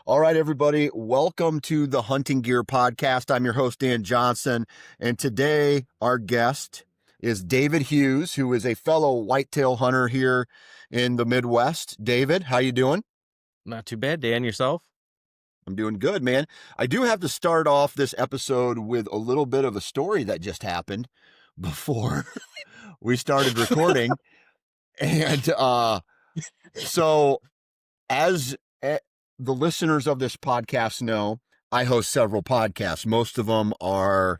All right, everybody, welcome to the Hunting Gear Podcast. I'm your host, Dan Johnson, and today our guest is David Hughes, who is a fellow whitetail hunter here in the Midwest. David, how you doing? Not too bad, Dan. Yourself? I'm doing good, man. I do have to start off this episode with a little bit of a story that just happened before we started recording. And so as the listeners of this podcast know, I host several podcasts. Most of them are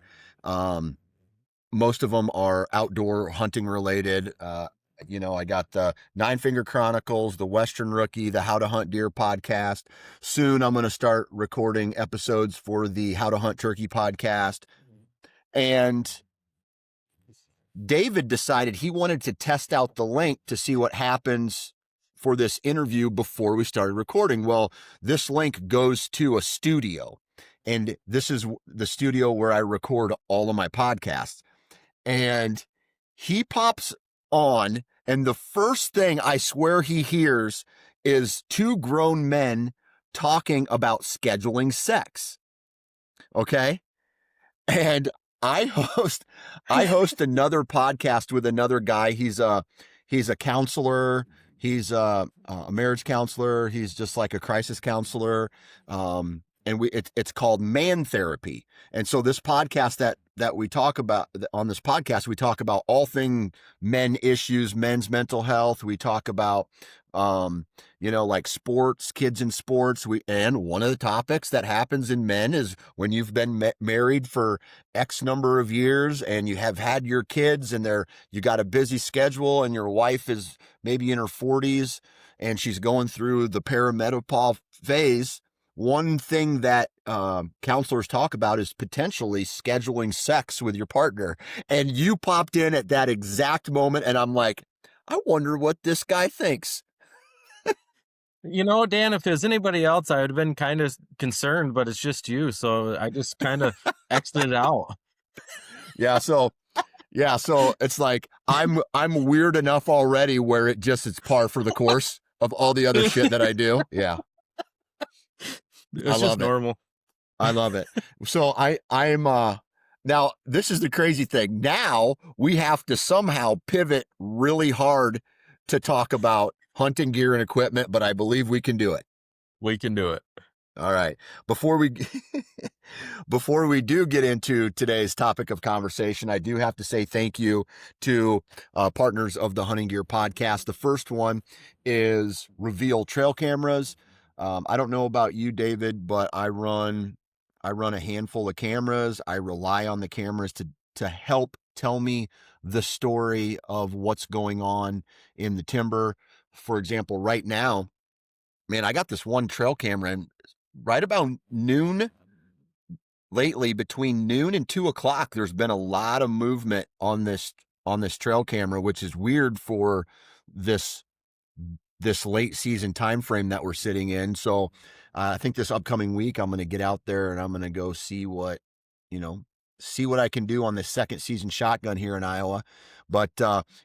outdoor hunting related. I got the Nine Finger Chronicles, the Western Rookie, the How to Hunt Deer podcast. Soon I'm going to start recording episodes for the How to Hunt Turkey podcast. And David decided he wanted to test out the link to see what happens for this interview before we started recording. Well, this link goes to a studio, and this is the studio where I record all of my podcasts. And he pops on, and the first thing I swear he hears is two grown men talking about scheduling sex. Okay? And I host another podcast with another guy. He's a counselor. He's a marriage counselor. He's just like a crisis counselor. And it's called Man Therapy. And so this podcast that we talk about on this podcast, we talk about all thing men issues, men's mental health. We talk about, like sports, kids in sports. And one of the topics that happens in men is when you've been married for X number of years and you have had your kids and you got a busy schedule and your wife is maybe in her 40s and she's going through the perimenopause phase. One thing that counselors talk about is potentially scheduling sex with your partner. And you popped in at that exact moment, and I'm like, I wonder what this guy thinks. Dan, if there's anybody else, I would have been kind of concerned, but it's just you. So I just kind of exited out. Yeah. So it's like, I'm weird enough already where it's par for the course of all the other shit that I do. Yeah. It's just normal. I love it. So I'm now this is the crazy thing. Now we have to somehow pivot really hard to talk about hunting gear and equipment, but I believe we can do it. We can do it. All right. Before we do get into today's topic of conversation, I do have to say thank you to partners of the Hunting Gear Podcast. The first one is Reveal Trail Cameras. I don't know about you, David, but I run a handful of cameras. I rely on the cameras to help tell me the story of what's going on in the timber. For example, right now, man, I got this one trail camera, and right about noon lately, between noon and 2:00, there's been a lot of movement on this trail camera, which is weird for this late season time frame that we're sitting in. So I think this upcoming week I'm going to get out there and I'm going to go see what I can do on this second season shotgun here in Iowa. But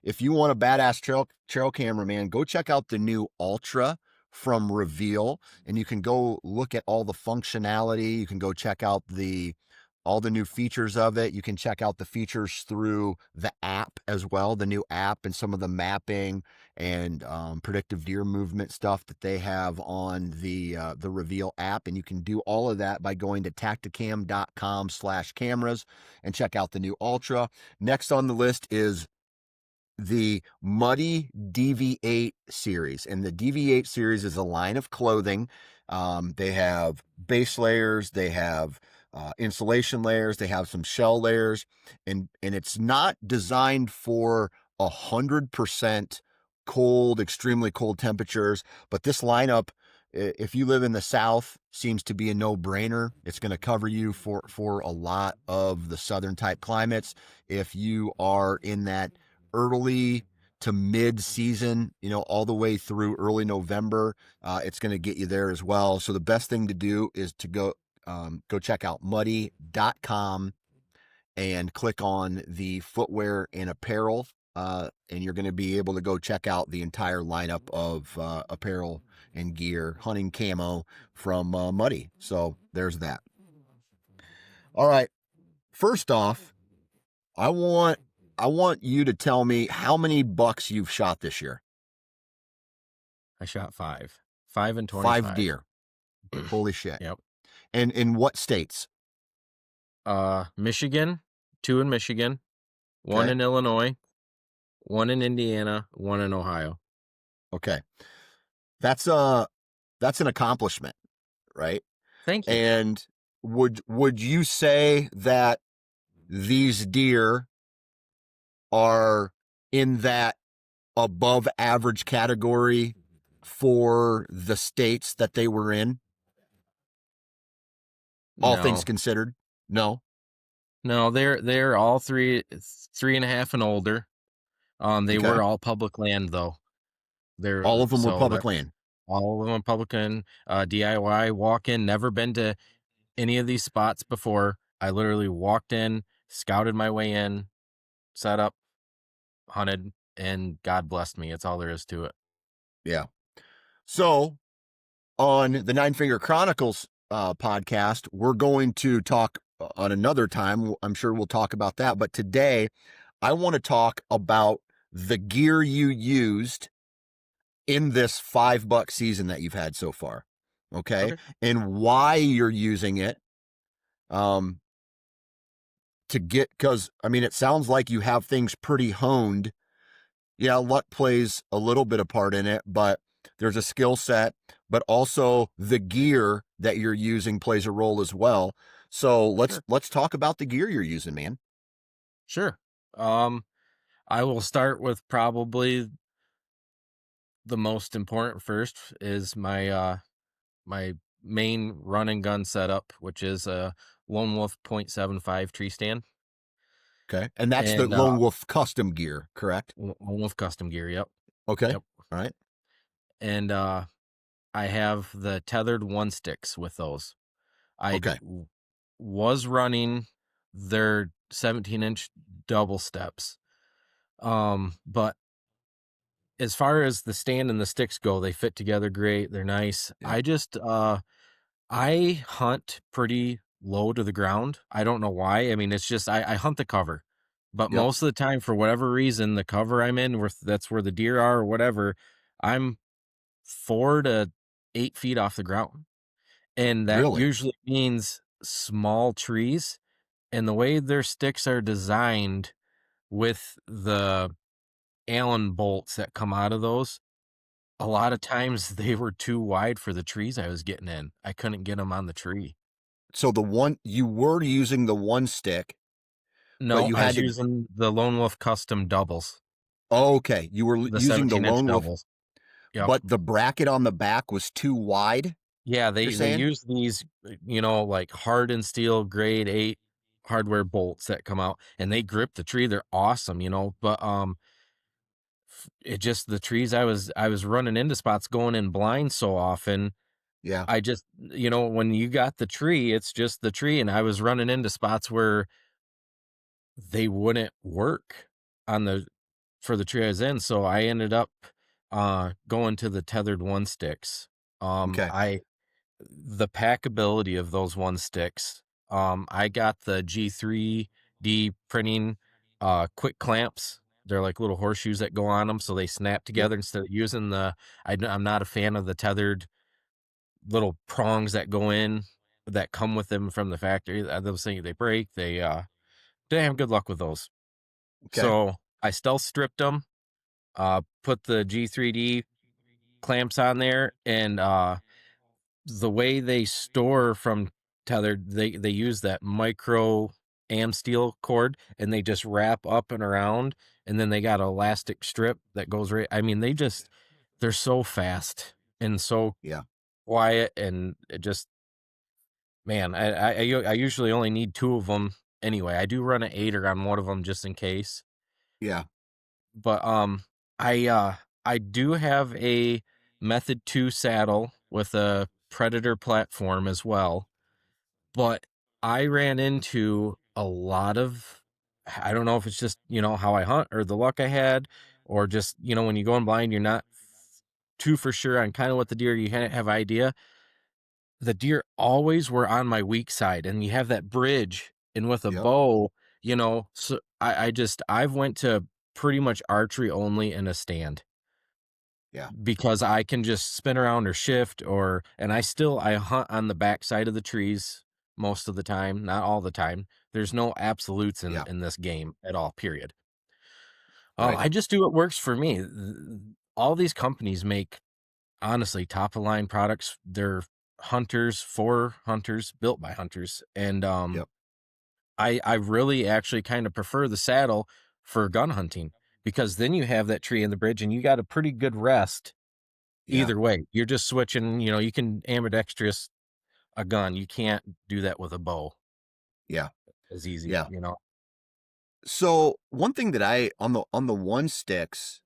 if you want a badass trail camera, man, go check out the new Ultra from Reveal, and you can go look at all the functionality. You can go check out all the new features of it. You can check out the features through the app as well, the new app, and some of the mapping and predictive deer movement stuff that they have on the Reveal app. And you can do all of that by going to tacticam.com/cameras and check out the new Ultra. Next on the list is the Muddy DV8 series. And the DV8 series is a line of clothing. They have base layers, they have insulation layers, they have some shell layers, and it's not designed for 100% cold, extremely cold temperatures, but this lineup, if you live in the South, seems to be a no-brainer. It's going to cover you for a lot of the southern type climates. If you are in that early to mid-season, all the way through early November, it's going to get you there as well. So the best thing to do is to go check out muddy.com and click on the footwear and apparel, and you're going to be able to go check out the entire lineup of apparel and gear, hunting camo from Muddy. So there's that. All right. First off, I want you to tell me how many bucks you've shot this year. I shot 5 and 5 25. deer. Holy shit. Yep. And in what states? Michigan, 2 in Michigan, 1 Okay. in Illinois, 1 in Indiana, 1 in Ohio. Okay. That's an accomplishment, right? Thank you. And would you say that these deer are in that above average category for the states that they were in, all things No, considered? No. no, they're all 3.5 and older. They Okay. were all public land though. All of them were They're public land. all of them public land, DIY walk in. Never been to any of these spots before. I literally walked in, scouted my way in, set up, hunted, and God blessed me. It's all there is to it. Yeah. So on the Nine Finger Chronicles podcast, we're going to talk on another time. I'm sure we'll talk about that. But today, I want to talk about the gear you used in this $5 season that you've had so far. Okay. Okay. And why you're using it. To get, because I mean, it sounds like you have things pretty honed. Yeah, luck plays a little bit of part in it, but there's a skill set, but also the gear that you're using plays a role as well. So Sure. let's talk about the gear you're using, man. Sure. Um, I will start with probably the most important first is my main run and gun setup, which is a Lone Wolf .75 tree stand Okay. And that's the and Lone Wolf custom gear, correct? Lone Wolf custom gear. Yep. Okay. Yep. All right. And I have the tethered one sticks with those. I Okay. was running their 17-inch double steps. But as far as the stand and the sticks go, they fit together great. They're nice. Yeah. I hunt pretty low to the ground. I don't know why. I mean, it's just I hunt the cover. But Yep. most of the time, for whatever reason, the cover I'm in, where that's where the deer are or whatever, I'm 4 to 8 feet off the ground. And that Really? usually means small trees. And the way their sticks are designed with the Allen bolts that come out of those, a lot of times they were too wide for the trees I was getting in. I couldn't get them on the tree. So the one you were using the one stick, but No, you I had was to, using the Lone Wolf custom doubles, okay, you were the using the 17-inch Lone Wolf, doubles. Yep. but the bracket on the back was too wide, Yeah, you're they saying? use these, like hardened steel grade 8 hardware bolts that come out and they grip the tree. They're awesome, but it just the trees I was running into spots going in blind so often. Yeah. I just, when you got the tree, it's just the tree and I was running into spots where they wouldn't work on the for the tree I was in, so I ended up going to the tethered one sticks. Okay. I the packability of those one sticks. I got the G3D printing quick clamps. They're like little horseshoes that go on them, so they snap Yep. together instead of using I'm not a fan of the tethered little prongs that go in that come with them from the factory. Those things they break. They didn't have good luck with those. Okay. So I stealth stripped them, put the G3D clamps on there, and the way they store from tethered, they use that micro am steel cord, and they just wrap up and around, and then they got an elastic strip that goes right. I mean, they're so fast and so Yeah. quiet, and it just man, I usually only need 2 of them anyway. I do run an 8er on one of them just in case. Yeah. But, I do have a Method 2 saddle with a Predator platform as well, but I ran into a lot of I don't know if it's just, how I hunt or the luck I had or just, when you go in blind, you're not two for sure on kind of what the deer you have idea. The deer always were on my weak side, and you have that bridge, and with a Yep. bow, so I've went to pretty much archery only in a stand Yeah. because I can just spin around or shift and I hunt on the back side of the trees most of the time, not all the time. There's no absolutes in Yeah. in this game at all, period. Right. I just do what works for me. All these companies make honestly top of line products. They're hunters for hunters, built by hunters, and Yep. I really actually kind of prefer the saddle for gun hunting because then you have that tree in the bridge and you got a pretty good rest Yeah. either way. You're just switching, you can ambidextrous a gun. You can't do that with a bow Yeah. as easy, Yeah. So one thing that on the one sticks,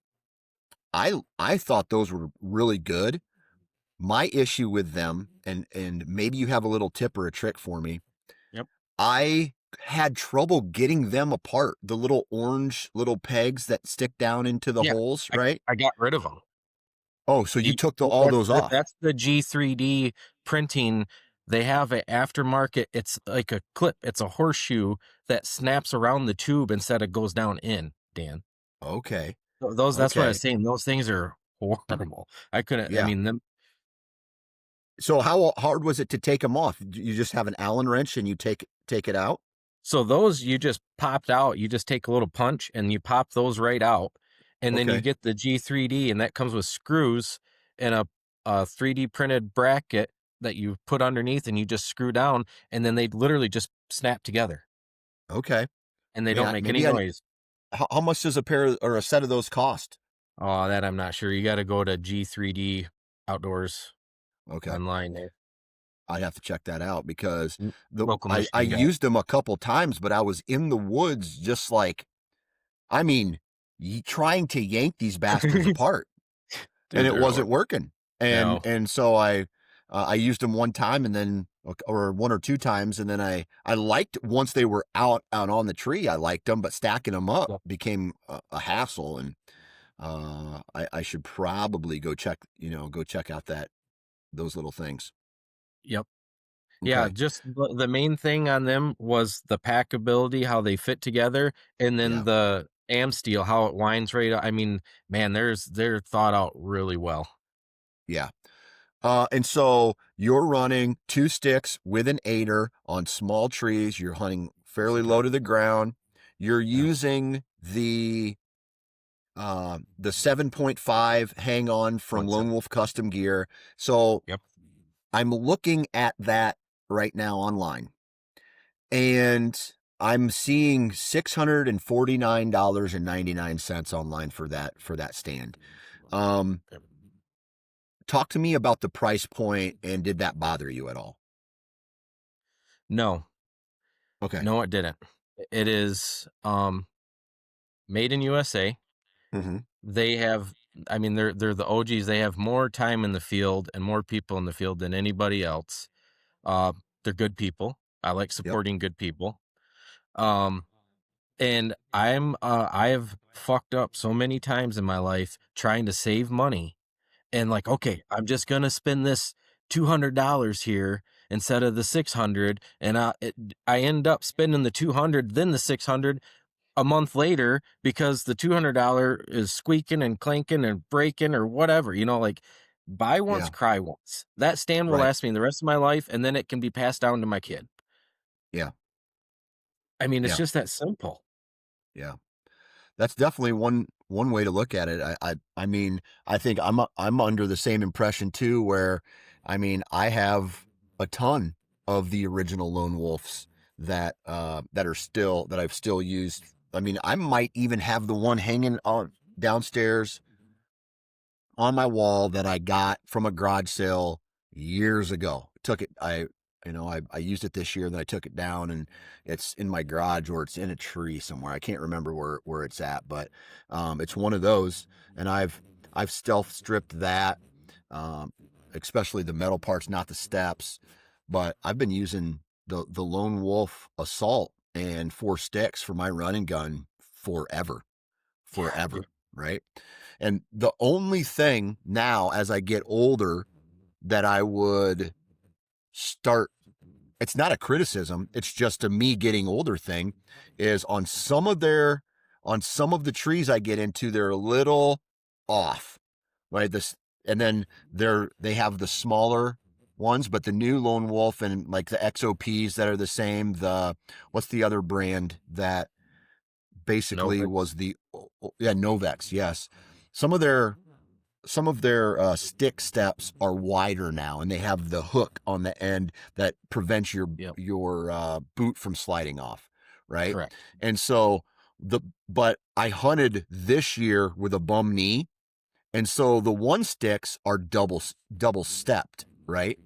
I thought those were really good. My issue with them, and maybe you have a little tip or a trick for me. Yep. I had trouble getting them apart. The little orange little pegs that stick down into the Yeah. holes, I right? I got rid of them. Oh, so you You took all those off. that's the G3D printing. They have a aftermarket, it's like a clip, it's a horseshoe that snaps around the tube instead of goes down in, Dan. Okay. That's what I Okay. was saying, those things are horrible. I couldn't I Yeah. mean, them So how hard was it to take them off? You just have an Allen wrench and you take it out? so those you just popped out, you just take a little punch and you pop those right out, and then you Okay. get the G3D, and that comes with screws and a 3D printed bracket that you put underneath, and you just screw down, and then they literally just snap together, Okay. and they Man, don't make any maybe I noise. how much does a pair or a set of those cost? Oh, that I'm not sure. You gotta go to G3D Outdoors Okay. online there. I'd have to check that out because Local I Michigan guy. used them a couple times, but I was in the woods just like, I mean, trying to yank these bastards apart, and Dude, it they're wasn't working. no. And so I used them one time and then or one or two times, and then I liked once they were out on the tree. I liked them, but stacking them up Yep. became a hassle, and I should probably go check out those little things. Yep. Yeah, Okay. just the main thing on them was the packability, how they fit together, and then Yeah. the am steel, how it winds right I mean, man, they're thought out really well. Yeah. And so you're running two sticks with an aider on small trees. You're hunting fairly low to the ground. You're Yeah. using the 7.5 hang on from Point 7. Lone Wolf Custom Gear. So Yep. I'm looking at that right now online, and I'm seeing $649.99 online for that stand. Um, Yep. Talk to me about the price point, and did that bother you at all? No. Okay. No, it didn't. It is, made in USA. Mm-hmm. They have I mean, they're the OGs, they have more time in the field and more people in the field than anybody else. Uh, they're good people. I like Yep. supporting good people. Um, and I have fucked up so many times in my life trying to save money and like, okay, I'm just gonna spend this $200 here instead of the 600, and I end up spending the 200, then the 600 a month later because the $200 is squeaking and clanking and breaking or whatever, like buy once, Yeah. cry once. That stand will Right. last me the rest of my life, and then it can be passed down to my kid. Yeah. I mean, it's Yeah. just that simple. Yeah. That's definitely one way to look at it. I mean, I think I'm under the same impression too, where I mean, I have a ton of the original Lone Wolves that I've still used. I mean, I might even have the one hanging on downstairs on my wall that I got from a garage sale years ago. Took it, I used it this year, then I took it down, and it's in my garage or it's in a tree somewhere. I can't remember where it's at, but it's one of those, and I've stealth stripped that, um, especially the metal parts, not the steps. But I've been using the Lone Wolf Assault and 4 sticks for my running gun forever, Yeah, forever. right? And the only thing now as I get older that I would start, it's not a criticism, it's just a me getting older thing, is on some of the trees I get into, they're a little off, right? This, and then they have the smaller ones, but the new Lone Wolf and like the XOPs that are the same, what's the other brand that basically Novice. was yeah, Novex, yes. Some of their stick steps are wider now, and they have the hook on the end that prevents Yep. your boot from sliding off, right? Correct. And so but I hunted this year with a bum knee, and so the one sticks are double stepped, right?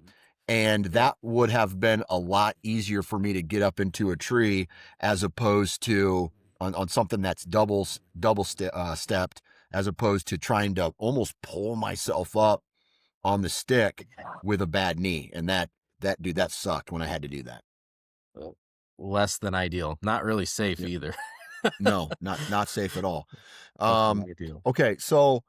And that would have been a lot easier for me to get up into a tree as opposed to on something that's stepped, as opposed to trying to almost pull myself up on the stick with a bad knee. And that sucked when I had to do that. Uh, Less than ideal. Not really safe Yep. either. No, not safe at all. Less than ideal. Okay, so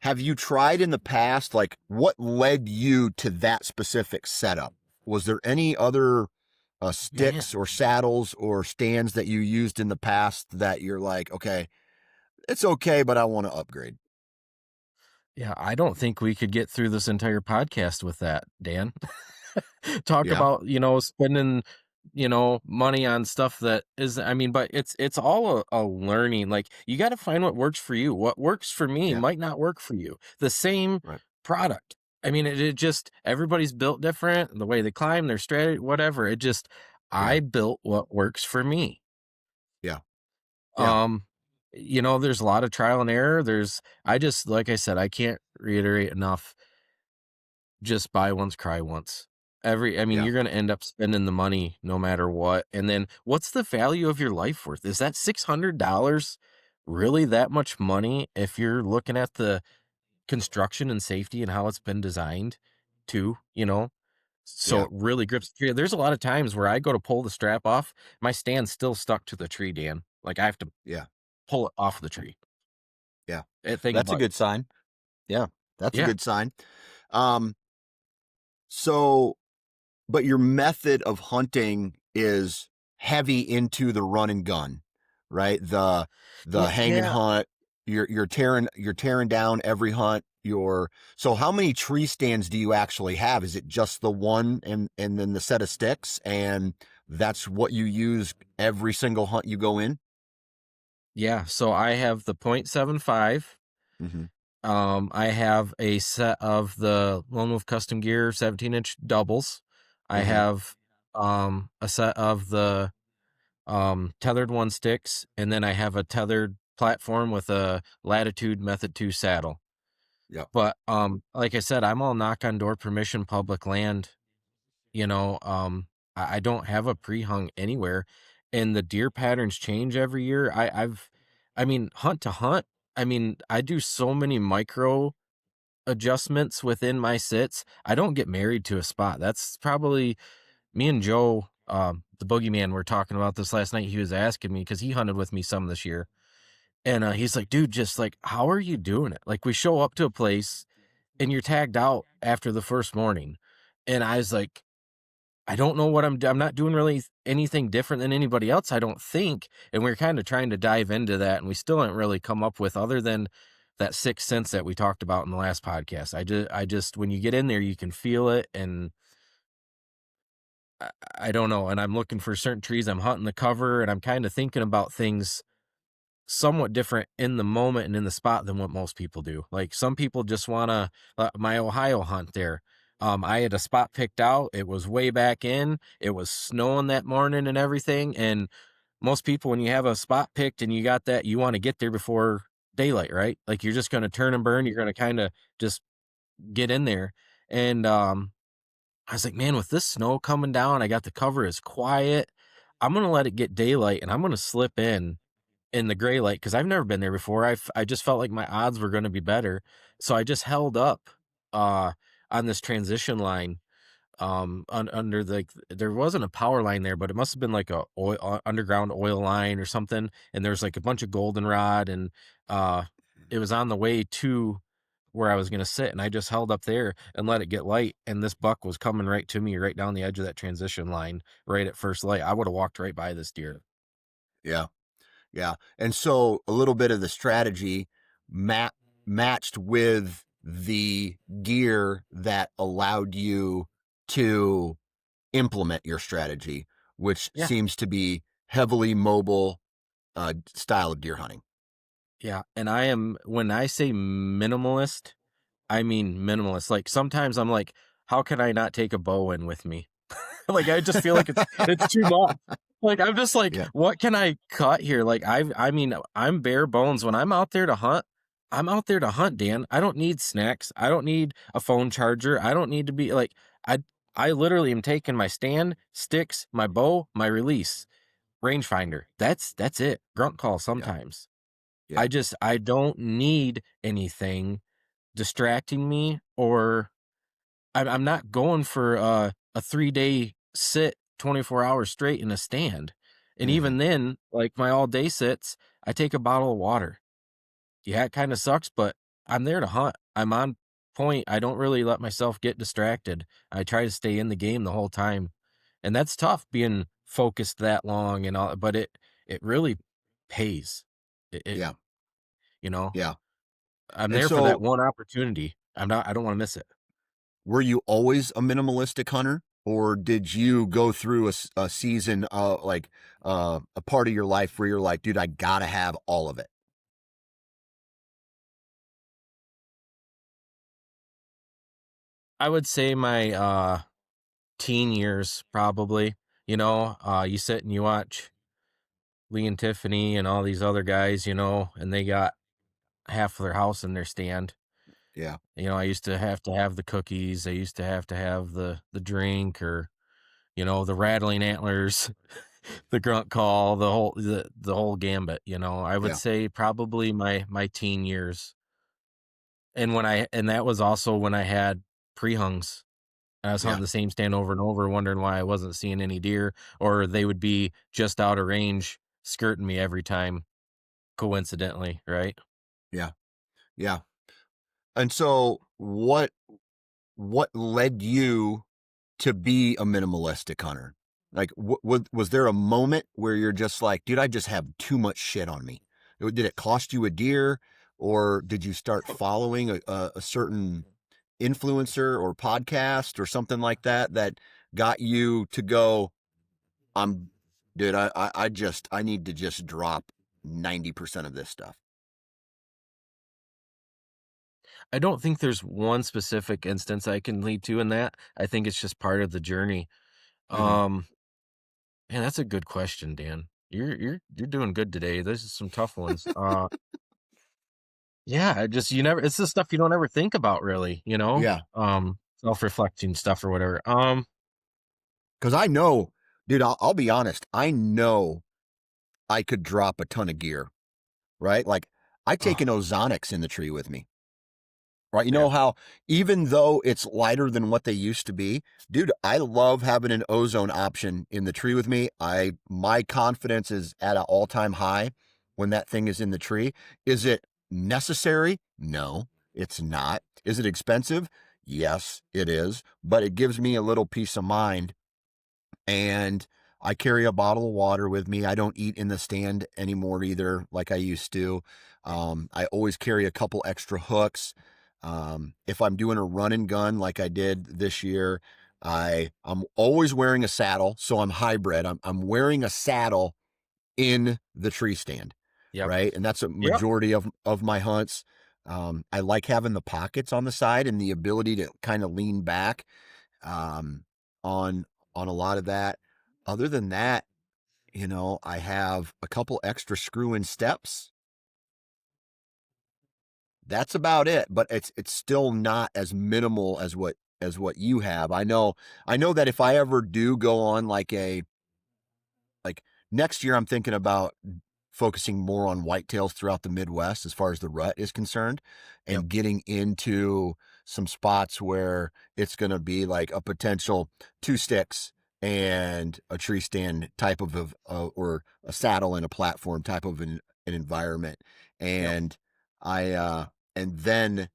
have you tried in the past, like what led you to that specific setup? Was there any other Man. sticks or saddles or stands that you used in the past that you're like, okay, it's okay, but I want to upgrade? Yeah, I don't think we could get through this entire podcast with that, Dan. Talk Yeah, about, spending, money on stuff that is, I mean, but it's all a learning. Like you got to find what works for you. What works for me yeah, might not work for you. The same right, product. I mean, it just everybody's built different. The way they climb, their strategy, whatever. It just yeah, I built what works for me. yeah, yeah, Um, there's a lot of trial and error. I just, like I said, I can't reiterate enough. Just buy once, cry once. I mean, yeah, you're going to end up spending the money no matter what. And then what's the value of your life worth? Is that $600 really that much money if you're looking at the construction and safety and how it's been designed too, So yeah, it really grips the tree. There's a lot of times where I go to pull the strap off, my stand's still stuck to the tree, Dan. Like I have to yeah, pull it off the tree. yeah. Think That's a about it. good sign. Yeah, that's a Yeah. good sign. Um, so but your method of hunting is heavy into the run and gun, right? The Yeah. hang and Yeah. hunt. You're tearing down every hunt. So how many tree stands do you actually have? Is it just the one and then the set of sticks, and that's what you use every single hunt you go in? Yeah. So I have the .75. Mm-hmm. I have a set of the Lone Wolf Custom Gear 17-inch doubles. I Uh-huh. have a set of the tethered one sticks, and then I have a tethered platform with a Latitude Method 2 saddle. Yep. But like I said, I'm all knock on door permission public land. You know, I don't have a pre-hung anywhere, and the deer patterns change every year. I mean, hunt to hunt. I mean, I do so many micro adjustments within my sits. I don't get married to a spot. That's probably me and Joe, the boogeyman, were talking about this last night. He was asking me because he hunted with me some this year. And he's like, dude, just like, how are you doing it? Like, we show up to a place and you're tagged out after the first morning. And I was like, I don't know what I'm not doing really anything different than anybody else, I don't think. And we're kind of trying to dive into that, and we still haven't really come up with other than that sixth sense that we talked about in the last podcast. I just when you get in there, you can feel it, and I, I don't know. And I'm looking for certain trees. I'm hunting the cover, and I'm kind of thinking about things somewhat different in the moment and in the spot than what most people do. Like some people just want to my Ohio hunt there. I had a spot picked out. It was way back in. It was snowing that morning and everything. And most people, when you have a spot picked and you got that, you want to get there before daylight, right? Like you're just going to turn and burn. You're going to kind of just get in there. And I was like, man, with this snow coming down, I got the cover is quiet. I'm going to let it get daylight and I'm going to slip in the gray light, because I've never been there before. I just felt like my odds were gonna be better, so I just held up, uh, on this transition line, under there wasn't a power line there, but it must have been like a underground oil line or something, and there was, like, a bunch of goldenrod and, uh, it was on the way to where I was gonna sit, and I just held up there and let it get light, and this buck was coming right to me, right down the edge of that transition line, right at first light. I woulda walked right by this deer. Yeah. Yeah. And so a little bit of the strategy matched with the gear that allowed you to implement your strategy, which Yeah, seems to be heavily mobile style of deer hunting. yeah, and I am when I say minimalist, I mean minimalist. Like, sometimes I'm like, "How can I not take a bow in with me?" Like, I just feel like it's too much. Like, I'm just like, Yeah. "What can I cut here?" Like, I mean, I'm bare bones. When I'm out there to hunt, I'm out there to hunt, Dan. I don't need snacks. I don't need a phone charger. I don't need to be like, I I literally am taking my stand, sticks, my bow, my release, rangefinder. That's it. Grunt call Yeah. sometimes. Yeah. I don't need anything distracting me, or I'm not going for a 3-day sit 24 hours straight in a stand. And Hmm. even then, like my all day sits, I take a bottle of water. Yeah, it kind of sucks, but I'm there to hunt. I'm on point. I don't really let myself get distracted. I try to stay in the game the whole time. And that's tough being focused that long and all, but it really pays. It Yeah. you know, Yeah. I'm And there for that so one opportunity. I don't want to miss it. were you always a minimalistic hunter, or did you go through a season, like a part of your life where you're like, dude, I gotta have all of it? I would say my teen years probably. You sit and you watch Lee and Tiffany and all these other guys, and they got half of their house in their stand. Yeah. I used to have the cookies. I used to have the drink, or the rattling antlers, the grunt call, the whole gambit. I would Yeah. say probably my teen years, and that was also when I had pre-hungs. I was Yeah. hunting the same stand over and over, wondering why I wasn't seeing any deer, or they would be just out of range, skirting me every time, coincidentally, right? Yeah. Yeah. And so what led you to be a minimalistic hunter? Like, was there a moment where you're just like, dude, I just have too much shit on me? Did it cost you a deer, or did you start following a certain influencer or podcast or something like that that got you to go, I'm, dude, I need to just drop 90% of this stuff. I don't think there's one specific instance I can lead to in that. I think it's just part of the journey. Hmm. Um, Man, that's a good question, Dan. You're doing good today. This is some tough ones. Yeah, you never. It's the stuff you don't ever think about, really. Yeah. Self-reflecting stuff or whatever. Cause I know, dude, I'll be honest. I know I could drop a ton of gear, right? Like I take Oh, an Ozonics in the tree with me, right? You yeah, know how even though it's lighter than what they used to be, dude, I love having an ozone option in the tree with me. My confidence is at an all-time high when that thing is in the tree. Is it necessary? No, it's not. Is it expensive? Yes, it is, but it gives me a little peace of mind. And I carry a bottle of water with me. I don't eat in the stand anymore either, like I used to. I always carry a couple extra hooks. If I'm doing a run and gun like I did this year, I'm always wearing a saddle, so I'm hybrid. I'm wearing a saddle in the tree stand, yep, right? And that's a yep. majority of my hunts. I like having the pockets on the side and the ability to kind of lean back um, on on a lot of that. Other than that, I have a couple extra screw-in steps. That's about it, but it's still not as minimal as what you have. I know that if I ever do go on like next year, I'm thinking about focusing more on whitetails throughout the Midwest as far as the rut is concerned, Yep. and getting into some spots where it's going to be like a potential two sticks and a tree stand type or a saddle and a platform type of an environment. Yep. And I and then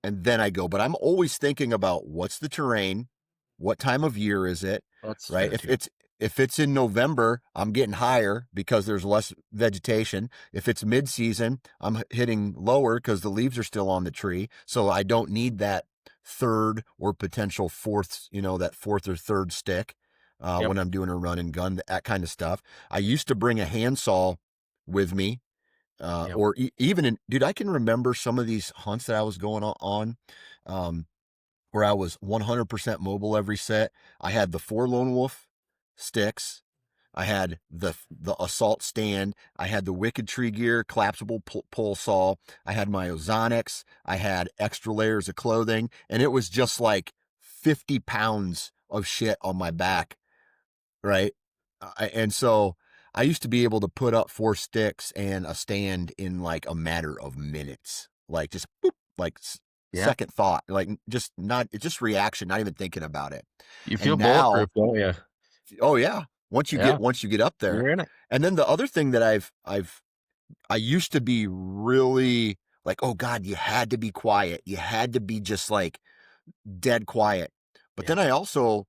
and then I go, but I'm always thinking about what's the terrain, what time of year is it, That's right? fair too. If it's in November, I'm getting higher because there's less vegetation. If it's mid-season, I'm hitting lower because the leaves are still on the tree. So I don't need that third or potential fourth, that fourth or third stick Yep. when I'm doing a run and gun, that kind of stuff. I used to bring a handsaw with me Yep. or even in, dude, I can remember some of these hunts that I was going on, um, where I was 100% mobile every set. I had the 4 Lone Wolf sticks. I had the assault stand. I had the Wicked Tree Gear collapsible pole saw. I had my Ozonics. I had extra layers of clothing, and it was just like 50 pounds of shit on my back, right? And so I used to be able to put up 4 sticks and a stand in like a matter of minutes, like just boop, like Yeah. second thought, like just not, it's just reaction, not even thinking about it. You feel And now, bulletproof, don't you? oh yeah, Yeah. once you get up there, You're in it. and then the other thing that I used to be really like, oh God, you had to be quiet, you had to be just like dead quiet. But Yeah. then I also,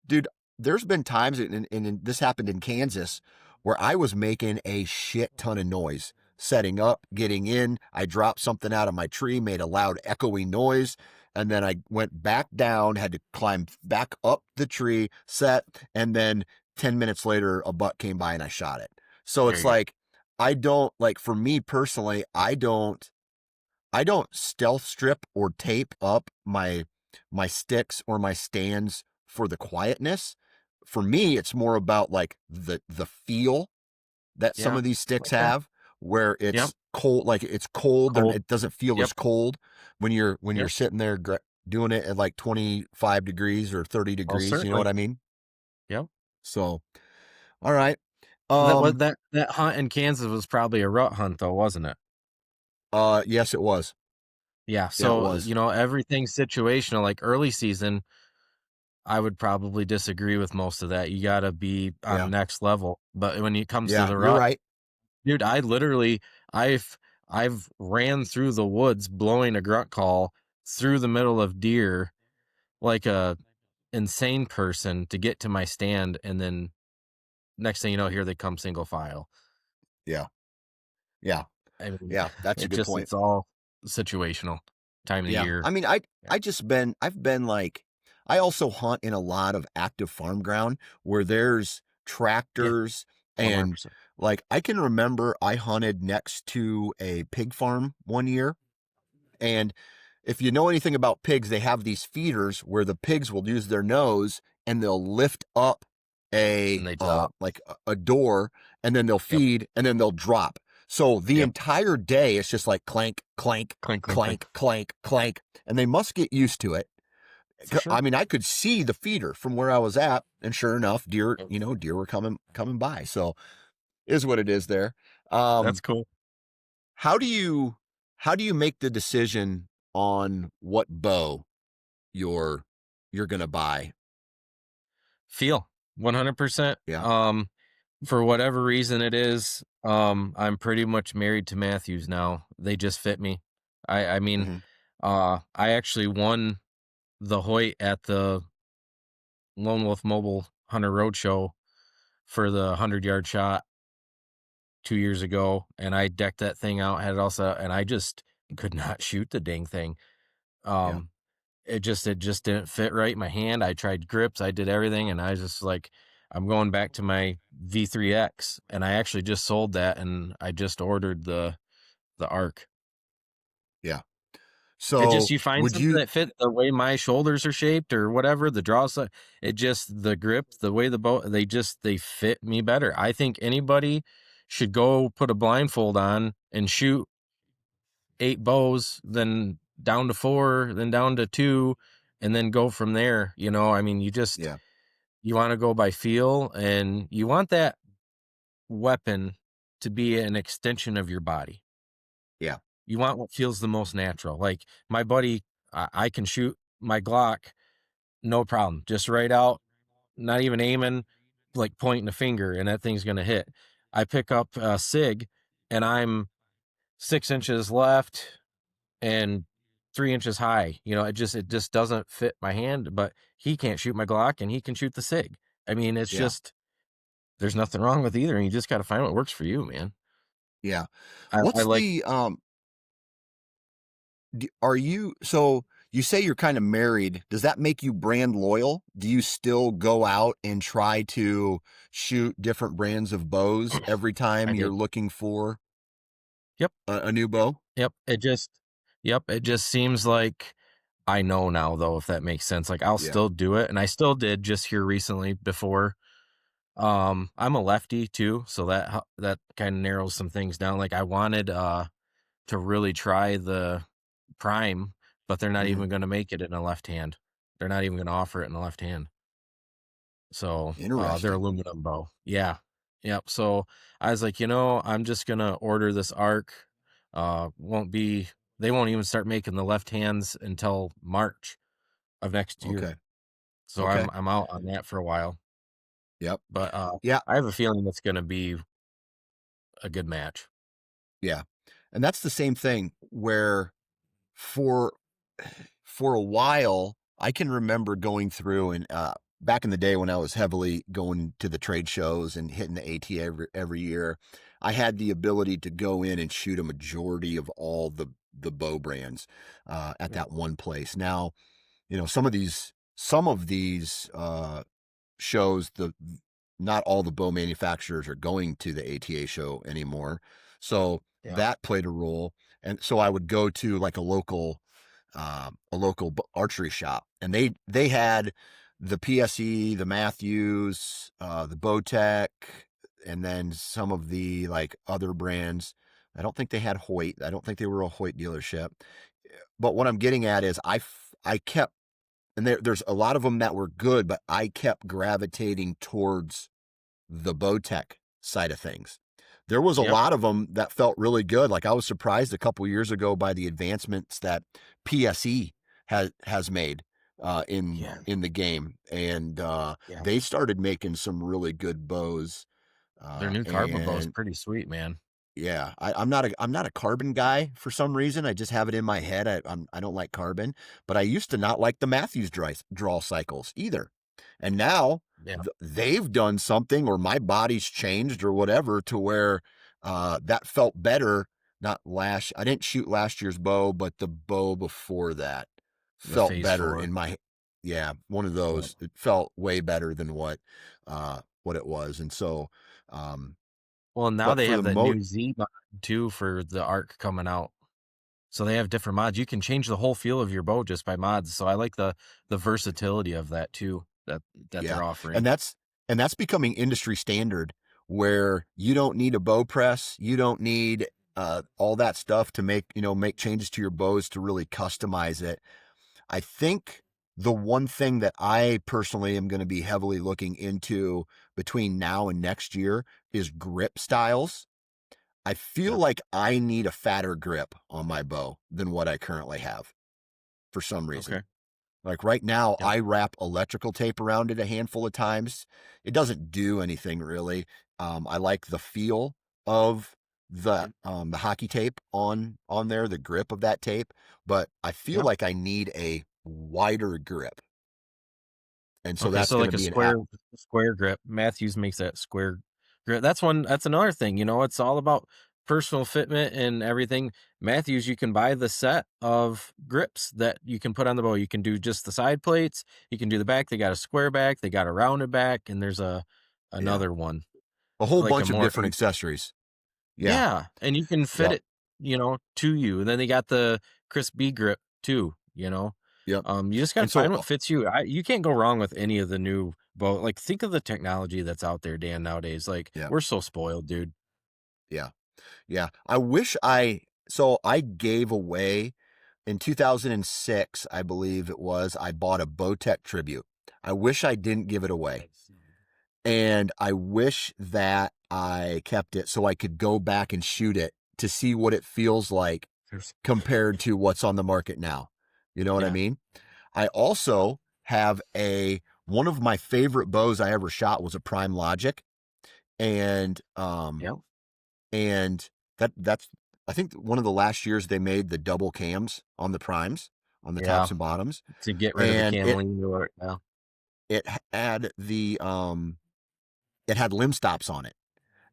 dude, there's been times, and this happened in Kansas, where I was making a shit ton of noise, setting up, getting in. I dropped something out of my tree, made a loud, echoey noise, and then I went back down, had to climb back up the tree, set, and then 10 minutes later, a buck came by and I shot it. So There it's you go. like, I don't, like, for me personally, I don't stealth strip or tape up my sticks or my stands for the quietness. For me, it's more about like the feel that some Yeah. of these sticks Okay. have, where Yep. it's cold, like it's cold, and Cold. it doesn't feel Yep. as cold when you're Yep. sitting there doing it at like 25 degrees or 30 Oh, degrees. You know certainly. what I mean? Yep. So, all right. That was Um, that hunt in Kansas was probably a rut hunt though, wasn't it? yes, it was. Yeah. Yeah, it So, was. everything's situational. Like early season, I would probably disagree with most of that. You gotta be on Yeah. next level. But when it comes to Yeah, the you're rut, right. dude, I've I've ran through the woods blowing a grunt call through the middle of deer like a insane person to get to my stand, and then next thing you know, here they come single file. Yeah. Yeah. I mean, Yeah. That's a good point. it's all situational. Time of the Yeah. year. I mean, Yeah. I've been like, I also hunt in a lot of active farm ground where there's Yeah, tractors, and 100%. like I can remember I hunted next to a pig farm one year, and if you know anything about pigs, they have these feeders where the pigs will use their nose and they'll lift up And they drop. like a door, and then they'll Yep. feed and then they'll drop. So the Yep. entire day it's just like clank, clank, Clink, clink, clink. clank, clank, clank, and they must get used to it. For sure. I mean, I could see the feeder from where I was at, and sure enough, Yep. deer were coming by. So is what it is there. That's Um, cool. how do you how do you make the decision on what bow you're you're gonna buy? Feel 100%. Yeah. For whatever reason it is, I'm pretty much married to Matthews now. They just fit me. I mean, Hmm. I actually won the Hoyt at the Lone Wolf Mobile Hunter Roadshow for the 100-yard shot 2 years ago, and I decked that thing out, had it also, and I just could not shoot the dang thing. Yeah. Um, it just didn't fit right in my hand. I tried grips, I did everything, and I was just like, I'm going back to my V3X, and I actually just sold that, and I just ordered the Arc. Yeah. It just So you find would something you? that fit the way my shoulders are shaped or whatever, the draw si it just the grip, the way the bow they fit me better. I think anybody should go put a blindfold on and shoot 8 bows, then down to 4, then down to 2, and then go from there, I mean, Yeah. you wanna go by feel, and you want that weapon to be an extension of your body. Yeah. You want what feels the most natural. Like, my buddy, I can shoot my Glock, no problem, just right out, not even aiming, like, pointing a finger, and that thing's gonna hit. I pick up a SIG, and I'm 6 inches left and 3 inches high. It just doesn't fit my hand. But he can't shoot my Glock, and he can shoot the Sig. I mean, it's Yeah. just there's nothing wrong with either, and you just got to find what works for you, man. Yeah. I What's like. the are you so you say you're kind of married. Does that make you brand loyal? Do you still go out and try to shoot different brands of bows every I time you're do. looking for Yep. a new bow? Yep. It just seems like I know now, though, if that makes sense. Like, I'll Yeah. still do it, and I still did just here recently before. I'm a lefty too, so that kind of narrows some things down. Like, I wanted to really try the Prime, but they're not Mhm. even going to make it in a left hand. They're not even going to offer it in a left hand. So, they're Interesting. aluminum bow. Yeah. Yep. So I was like, I'm just gonna order this arc. Won't be They won't even start making the left hands until March of next year. Okay. So Okay. I'm out on that for a while. Yep. But Yeah. I have a feeling it's gonna be a good match. Yeah. And that's the same thing where for for a while, I can remember going through and back in the day when I was heavily going to the trade shows and hitting the ATA every year, I had the ability to go in and shoot a majority of all the bow brands at Yeah. that one place. Now, some of these shows, the not all the bow manufacturers are going to the ATA show anymore, so Yeah. that played a role. And so I would go to like a local archery shop, and they had the PSE, the Matthews, the Bowtech, and then some of the like other brands. I don't think they had Hoyt. I don't think they were a Hoyt dealership. But what I'm getting at is I kept, and there's a lot of them that were good, but I kept gravitating towards the Bowtech side of things. There was a Yep. lot of them that felt really good. Like I was surprised a couple years ago by the advancements that PSE has made Yeah. in the game, and Yeah. they started making some really good bows. Their new carbon bow is And pretty sweet, man. yeah, I'm not a carbon guy for some reason. I just have it in my head. I don't like carbon, but I used to not like the Matthews draw cycles either. And now Yeah. they've done something, or my body's changed, or whatever, to where that felt better. Not last, I didn't shoot last year's bow, but the bow before that The felt phase better four. in my. Yeah, one of Yeah. those. It felt way better than what it was, and so. Um, Well, now but they for have the that mo new Z mod too for the arc coming out. So they have different mods. You can change the whole feel of your bow just by mods. So I like the versatility of that too, that Yeah. they're And offering. that's becoming industry standard, where you don't need a bow press, you don't need all that stuff to make changes to your bows to really customize it. I think the one thing that I personally am going to be heavily looking into between now and next year is grip styles. I feel Yeah. like I need a fatter grip on my bow than what I currently have for some reason. Okay. Like right now, Yep. I wrap electrical tape around it a handful of times. It doesn't do anything really. I like the feel of Yep. the hockey tape on there, the grip of that tape, but I feel Yep. like I need a wider grip, and so Okay. that's So going to like a be an app. square grip. Matthews makes that square grip. That's another thing. It's all about personal fitment and everything. Matthews, you can buy the set of grips that you can put on the bow. You can do just the side plates. You can do the back. They got a square back. They got a rounded back, and there's Yeah, another one a whole like a bunch of more different accessories. Yeah, yeah, and you can fit yep, it, to you. And then they got the Chris B grip too. yep. You just gotta And so, find what fits you. You can't go wrong with any of the new bow. Like, think of the technology that's out there, Dan, nowadays. Like, yeah, we're so spoiled, dude. yeah, yeah. I gave away in 2006, I believe it was, I bought a Bowtech Tribute. I wish I didn't give it away. And I wish that I kept it so I could go back and shoot it to see what it feels like There's compared to what's on the market now. You know what I Yeah. mean? I also have one of my favorite bows I ever shot was a Prime Logic, and Yeah. and that's I think one of the last years they made the double cams on the primes, on the Yeah, tops and bottoms, to get rid of the and cameline or yeah. it had it had limb stops on it.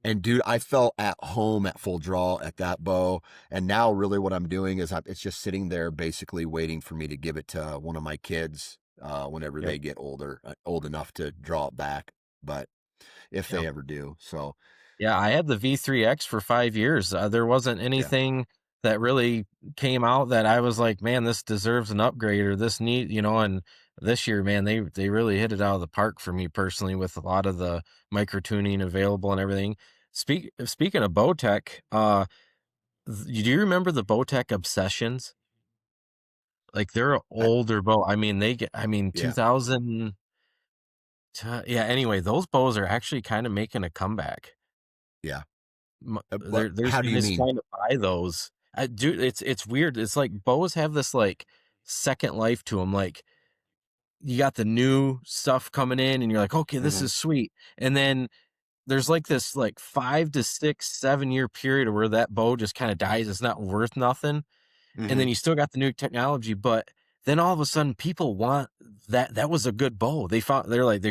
And dude, I felt at home at full draw at that bow. And now, really, what I'm doing is it's just sitting there, basically waiting for me to give it to one of my kids whenever Yep. they get older, old enough to draw it back. But if Yeah. they ever do, so Yeah, I had the V3X for 5 years. There wasn't yeah, anything that really came out that I was like, "Man, this deserves an upgrade," or "This need," and this year, man, they really hit it out of the park for me personally with a lot of the micro tuning available and everything. Speaking of Bowtech, do you remember the Bowtech Obsessions? Like, they're an I, older bow. I mean, yeah, 2000 yeah, anyway, those bows are actually kinda making a comeback. yeah. But There's how do been you this mean? trying to buy those. Dude, it's weird. It's like bows have this, like, second life to them. Like, you got the new stuff coming in, and you're like, "Okay, this Hmm. is sweet." And then there's, like, this, like, 5 to 6, 7-year period where that bow just kinda dies. It's not worth nothing. And Hmm. then you still got the new technology, but then all of a sudden people want that was a good bow. They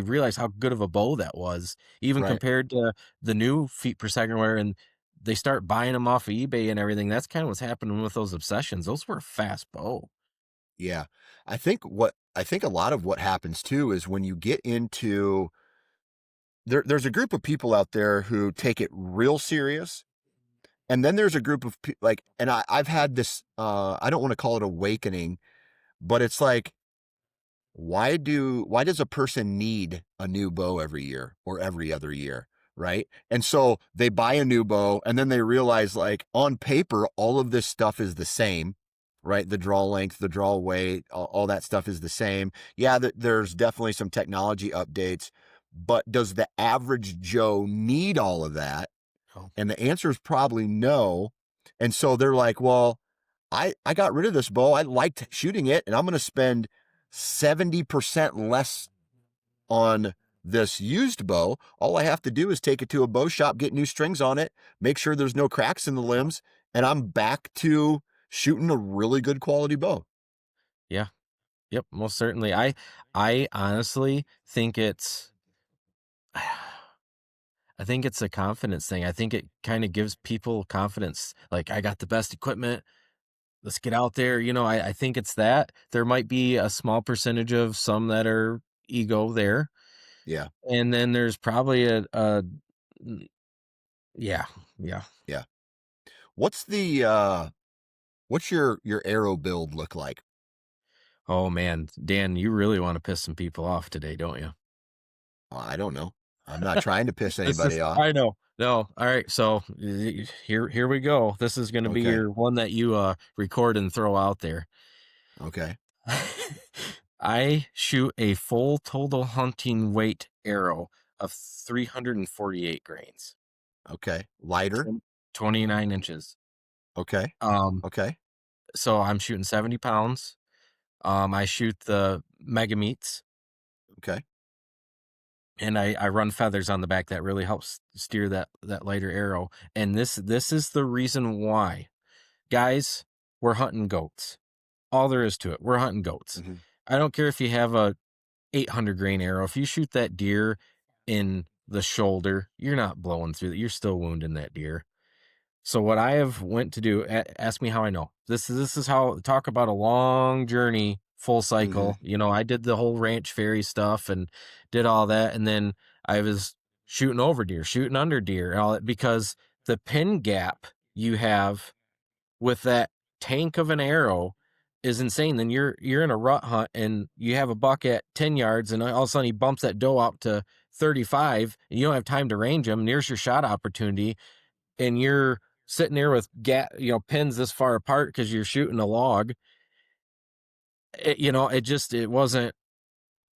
realized how good of a bow that was, even Right. compared to the new feet per second where and they start buying them off of eBay and everything. That's kind of what's happening with those Obsessions. Those were a fast bow. Yeah. I think a lot of what happens too is when you get into there's a group of people out there who take it real serious. And then there's a group of like, and I've had this, I don't want to call it awakening, but it's like, why does a person need a new bow every year or every other year? Right. And so they buy a new bow and then they realize, like, on paper, all of this stuff is the same, right? The draw length, the draw weight, all that stuff is the same. Yeah, there's definitely some technology updates, but does the average Joe need all of that? Oh, And the answer is probably no. And so they're like, well, I got rid of this bow. I liked shooting it, and I'm going to spend 70% less on this used bow. All I have to do is take it to a bow shop, get new strings on it, make sure there's no cracks in the limbs, and I'm back to shooting a really good quality bow. yeah. Yep, most certainly. I honestly think it's I think it's a confidence thing. I think it kind of gives people confidence. Like, I got the best equipment. Let's get out there. I think it's that. There might be a small percentage of some that are ego there. Yeah, And then there's probably n- yeah, yeah. yeah. What's the what's your arrow build look like? Oh man, Dan, you really want to piss some people off today, don't you? I don't know. I'm not trying to piss This anybody is, off. I know. No. All right. So here we go. This is going to be Okay. your one that you record and throw out there. Okay. I shoot a full total hunting weight arrow of 348 grains. Okay. Lighter. 29 inches. Okay. Um, Okay. so I'm shooting 70 pounds. I shoot the mega meats Okay. and I run feathers on the back that really helps steer that lighter arrow. And this is the reason why. Guys, we're hunting goats. All there is to it. We're hunting goats. Hmm. I don't care if you have a 800 grain arrow. If you shoot that deer in the shoulder, you're not blowing through that. You're still wounding that deer. So what I have went to do, ask me how I know. This is how talk about a long journey, full Hmm. cycle. I did the whole ranch fairy stuff and did all that, and then I was shooting over deer, shooting under deer, and all that because the pin gap you have with that tank of an arrow is insane. Then you're in a rut hunt and you have a buck at 10 yards, and all of a sudden he bumps that doe out to 35, and you don't have time to range him. And there's your shot opportunity, and you're sitting there with pins this far apart because you're shooting a log.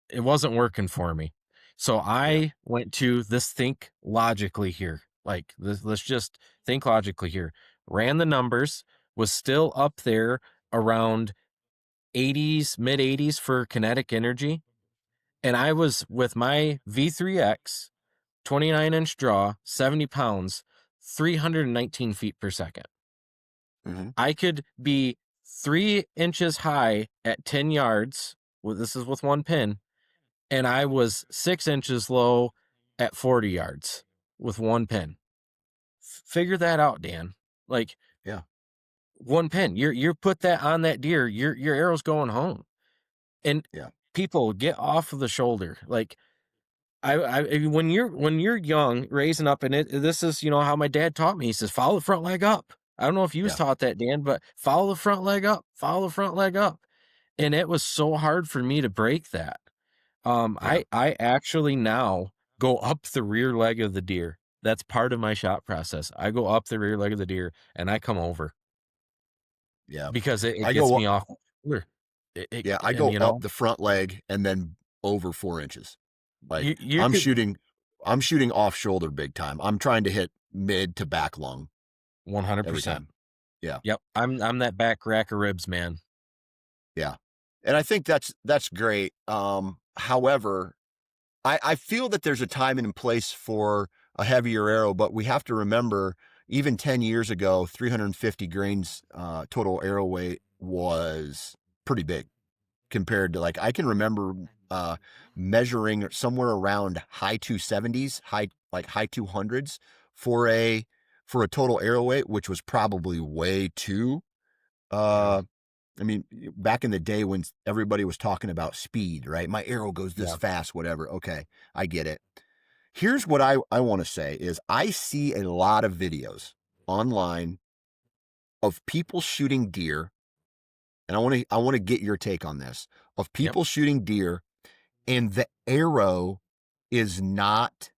It wasn't working for me. So Yeah. I went to this think logically here. Like this, let's just think logically here. Ran the numbers, was still up there around 80s, mid 80s for kinetic energy. And I was with my V3X, 29-inch draw, 70 pounds, 319 feet per second. Mm-hmm. I could be 3 inches high at 10 yards. Well, this is with one pin, and I was 6 inches low at 40 yards with one pin. Figure that out, Dan. Like Yeah. one pin. You put that on that deer, your arrow's going home. And Yeah. people get off of the shoulder. Like when you're young, raising up, and this is how my dad taught me. He says, follow the front leg up. I don't know if you was Yeah. taught that, Dan, but follow the front leg up, follow the front leg up. And it was so hard for me to break that. Yeah. I actually now go up the rear leg of the deer. That's part of my shot process. I go up the rear leg of the deer and I come over Yeah. because it I gets go me off the shoulder. It Yeah, I and go up the front leg and then over 4 inches. Like you could I'm shooting off shoulder big time. I'm trying to hit mid to back lung every 100%. time. Yeah. Yep, I'm that back rack of ribs, man. Yeah. And I think that's great. However, I feel that there's a time and place for a heavier arrow, but we have to remember even 10 years ago, 350 grains total arrow weight was pretty big compared to like I can remember measuring somewhere around high 270s, high 200s for a total arrow weight, which was probably way too Yeah, uh I mean, back in the day when everybody was talking about speed, right? My arrow goes this yeah, fast, whatever. Okay, I get it. Here's what I want to say is I see a lot of videos online of people shooting deer, and I want to get your take on this, of yep, people shooting deer and the arrow is not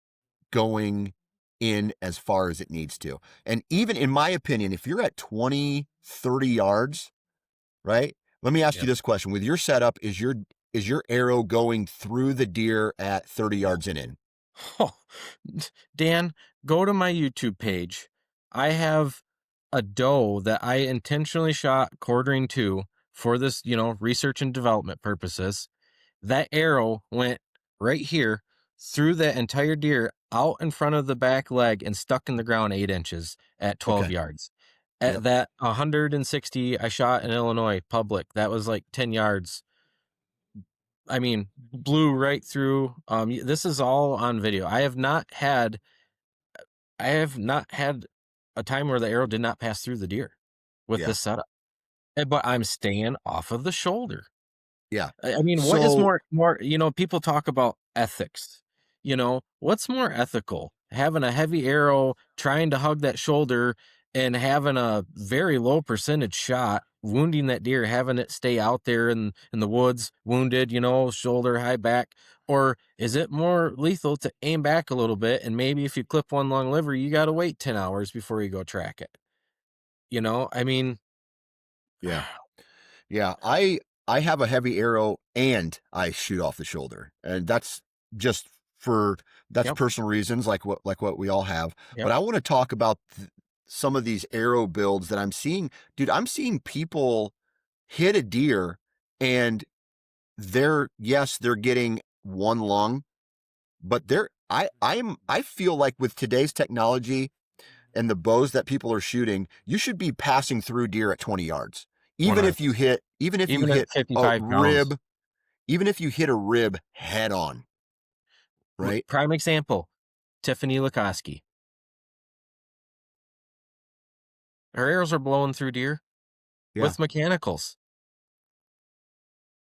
going in as far as it needs to. And even in my opinion, if you're at 20, 30 yards, right? Let me ask you yep. this question. With your setup, is your arrow going through the deer at 30 yards and in? Oh, Dan, go to my YouTube page. I have a doe that I intentionally shot quartering to for this, research and development purposes. That arrow went right here through that entire deer out in front of the back leg and stuck in the ground 8 inches at 12 Okay. yards. At Yep. that 160 I shot in Illinois public, that was like 10 yards. I mean, blew right through. This is all on video. I have not had a time where the arrow did not pass through the deer with Yeah. this setup. But I'm staying off of the shoulder. Yeah. I mean, what is So, more, people talk about ethics. What's more ethical? Having a heavy arrow trying to hug that shoulder and having a very low percentage shot, wounding that deer, having it stay out there in the woods, wounded, shoulder, high back, or is it more lethal to aim back a little bit and maybe if you clip one long liver, you got to wait 10 hours before you go track it. I mean, yeah. Yeah, I have a heavy arrow and I shoot off the shoulder. And just for that's yep, personal reasons like what we all have. But yep, I want to talk about some of these arrow builds that I'm seeing. Dude, I'm seeing people hit a deer and they're getting one lung, but I feel like with today's technology and the bows that people are shooting, you should be passing through deer at 20 yards. Even if 100%. you hit, even if you Even at hit a 55 pounds. rib, even if you hit a rib head on, right? Prime example, Tiffany Lukoski. Her arrows are blowing through deer Yeah. with mechanicals.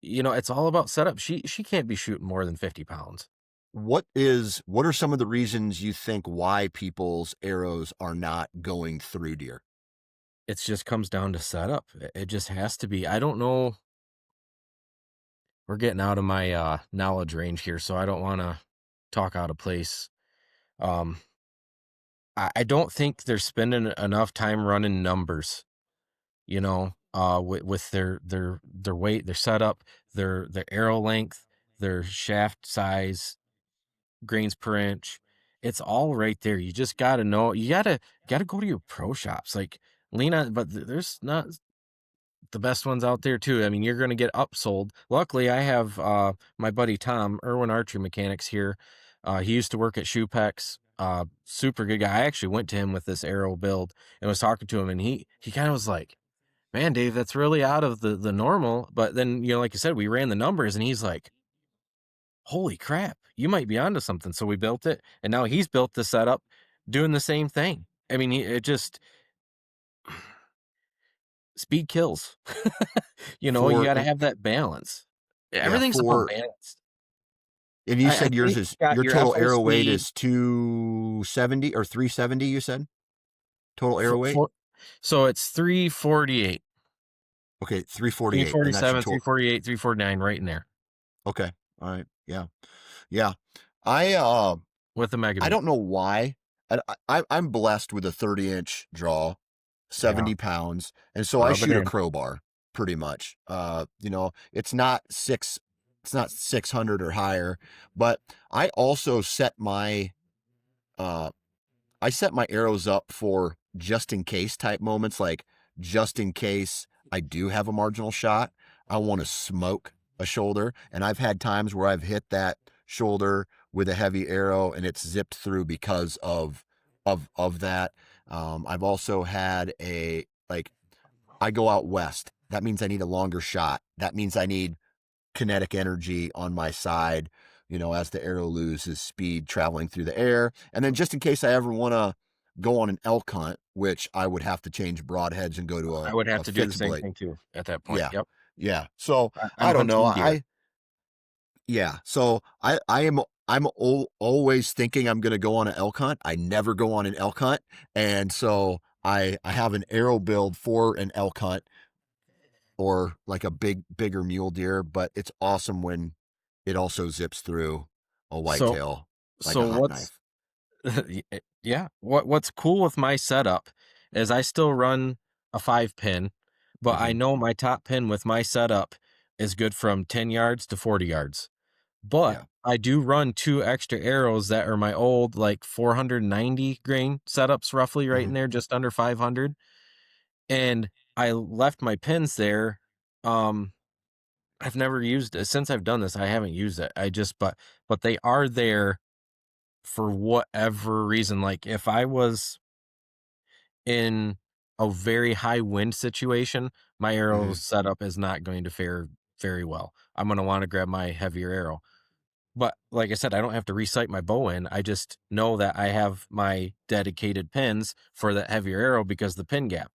It's all about setup. She can't be shooting more than 50 pounds. What are some of the reasons you think why people's arrows are not going through deer? It just comes down to setup. It just has to be. I don't know. We're getting out of my knowledge range here, so I don't want to talk out of place. Um, I don't think they're spending enough time running numbers, with their weight, their setup, their arrow length, their shaft size, grains per inch. It's all right there. You just got to know. You gotta go to your pro shops. Like lean on, but there's not the best ones out there too. I mean, you're gonna get upsold. Luckily, I have my buddy Tom Irwin Archery Mechanics here. He used to work at Shoepex. super good guy. I actually went to him with this arrow build and was talking to him, and he kind of was like, "Man, Dave, that's really out of the normal." But then, like you said, we ran the numbers, and he's like, "Holy crap, you might be onto something." So we built it, and now he's built the setup doing the same thing. I mean, it just speed kills. You For got to have that balance. yeah, Everything's about for balance. and you I said yours think is you got your your total arrow weight FOC is 270 or 370, you said? Total arrow weight? for, so it's 348, Okay, 348, and that's your 347, total. 348, 349, right in there Okay. All right. Yeah. Yeah. I with the mega I meat. don't know why. I'm blessed with a 30-inch draw, Yeah, 70 pounds, and so I rub it shoot a in. crowbar pretty much. It's not 600 or higher, but I also uh I set my arrows up for just in case type moments, like just in case I do have a marginal shot, I want to smoke a shoulder. And I've had times where I've hit that shoulder with a heavy arrow and it's zipped through because of that. I've also had I go out west. That means I need a longer shot. That means I need kinetic energy on my side, as the arrow loses speed traveling through the air. And then just in case I ever want to go on an elk hunt, which I would have to change broadheads and go to I would have a to do the fixed same blade. thing too at that point. Yeah. Yep. Yeah. So I'm I don't know. hunting deer. Yeah. So I'm always thinking I'm going to go on an elk hunt. I never go on an elk hunt. And so I have an arrow build for an elk hunt or like a bigger mule deer, but it's awesome when it also zips through a So, whitetail like a so hot what's knife. yeah, what's cool with my setup is I still run a 5 pin, but I Hmm. know my top pin with my setup is good from 10 yards to 40 yards. But Yeah. I do run 2 extra arrows that are my old, like, 490 grain setups roughly right Hmm. in there, just under 500, and I left my pins there. um, I've never used it since I've done this. I haven't used it. I just but they are there for whatever reason. Like, if I was in a very high wind situation, my arrow Hmm. setup is not going to fare very well. I'm gonna wanna grab my heavier arrow. But like I said, I don't have to recite my bow in. I just know that I have my dedicated pins for that heavier arrow because the pin gap.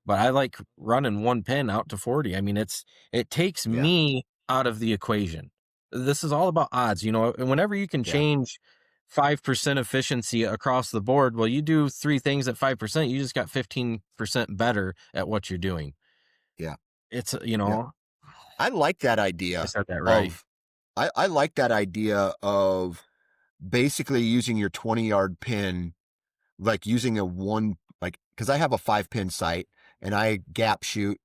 But I like running one pin out to 40. I mean, it takes Yeah. me out of the equation. This is all about odds, and whenever you can Yeah. change 5% efficiency across the board, well, you do three things at 5%, you just got 15% better at what you're doing. Yeah. It's, Yeah. I like that I idea said that right. of, I like that idea of basically using your 20-yard pin, like using a one, like, cause I have a 5 pin sight and I gap shoot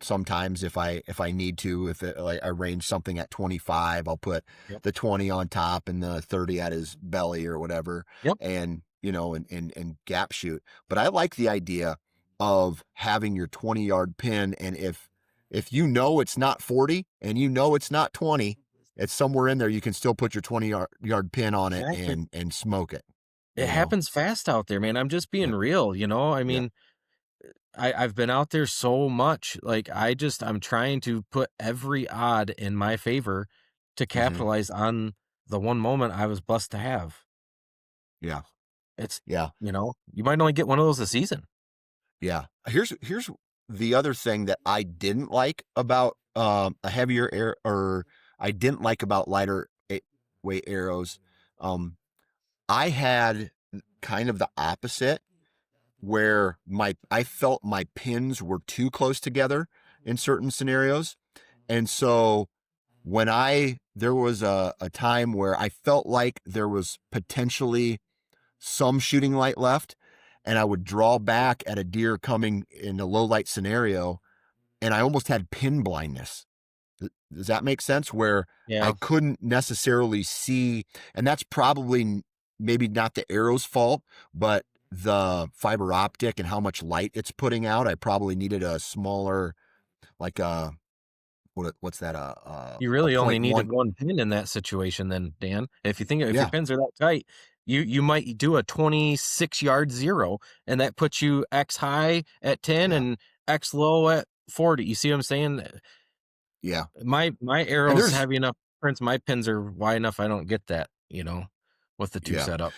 sometimes if I need to, like I range something at 25, I'll put Yep. the 20 on top and the 30 at his belly or whatever. Yep. And, and gap shoot. But I like the idea of having your 20-yard pin. And if it's not 40 and it's not 20, it's somewhere in there. You can still put your 20-yard pin on it Exactly. and smoke it, It you know? happens fast out there, man. I'm just being Yep. real. I Yep. mean, I've been out there so much. Like, I'm trying to put every odd in my favor to Hmm. capitalize on the one moment I was blessed to have. Yeah. It's, Yeah. you might only get one of those a season. Yeah. Here's the other thing that I didn't like about a heavier air, or I didn't like about weight arrows. Um, I had kind of the opposite where I felt my pins were too close together in certain scenarios. And so there was a time where I felt like there was potentially some shooting light left, and I would draw back at a deer coming in a low light scenario, and I almost had pin blindness. Does that make sense? Where I Yeah. couldn't necessarily see, and that's probably maybe not the arrow's fault, but the fiber optic and how much light it's putting out. I probably needed a smaller, like a what's that? You A really only point needed one. one pin in that situation then, Dan. If you think if your Yeah, pins are that tight, you might do a 26-yard zero, and that puts you X high at 10 yeah, and X low at 40. You see what I'm saying? yeah. My And arrow's there's heavy enough prints, my pins are wide enough I don't get that, with the 2 yeah. setups.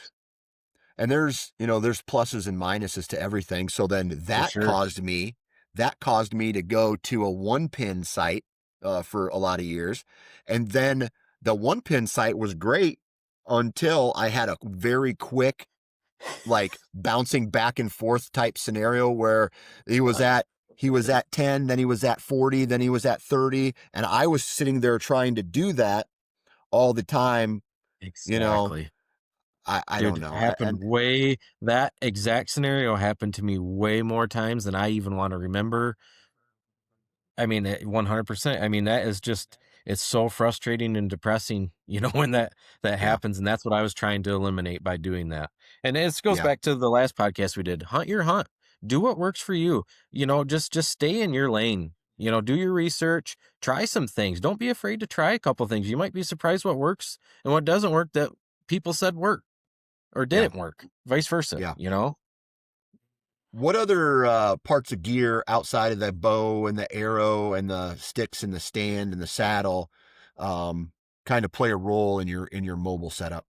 And there's pluses and minuses to everything. So then For sure. that caused me to go to a one pin site for a lot of years. And then the one pin site was great until I had a very quick, like bouncing back and forth type scenario where he was at, he was at 10, then he was at 40, then he was at 30. And I was sitting there trying to do that all the time. You know, Exactly. I don't Dude, know. happened way that exact scenario happened to me way more times than I even wanna remember. I mean, 100%. I mean, that is just it's so frustrating and depressing, when that Yeah. happens, and that's what I was trying to eliminate by doing that. And this goes Yeah. back to the last podcast we did. Hunt your hunt. Do what works for you. Just stay in your lane. Do your research, try some things. Don't be afraid to try a couple things. You might be surprised what works and what doesn't work that people said worked or Yeah. didn't work. Vice versa, Yeah. you know? What other parts of gear outside of the bow and the arrow and the sticks and the stand and the saddle um, kind of play a role in your mobile setup?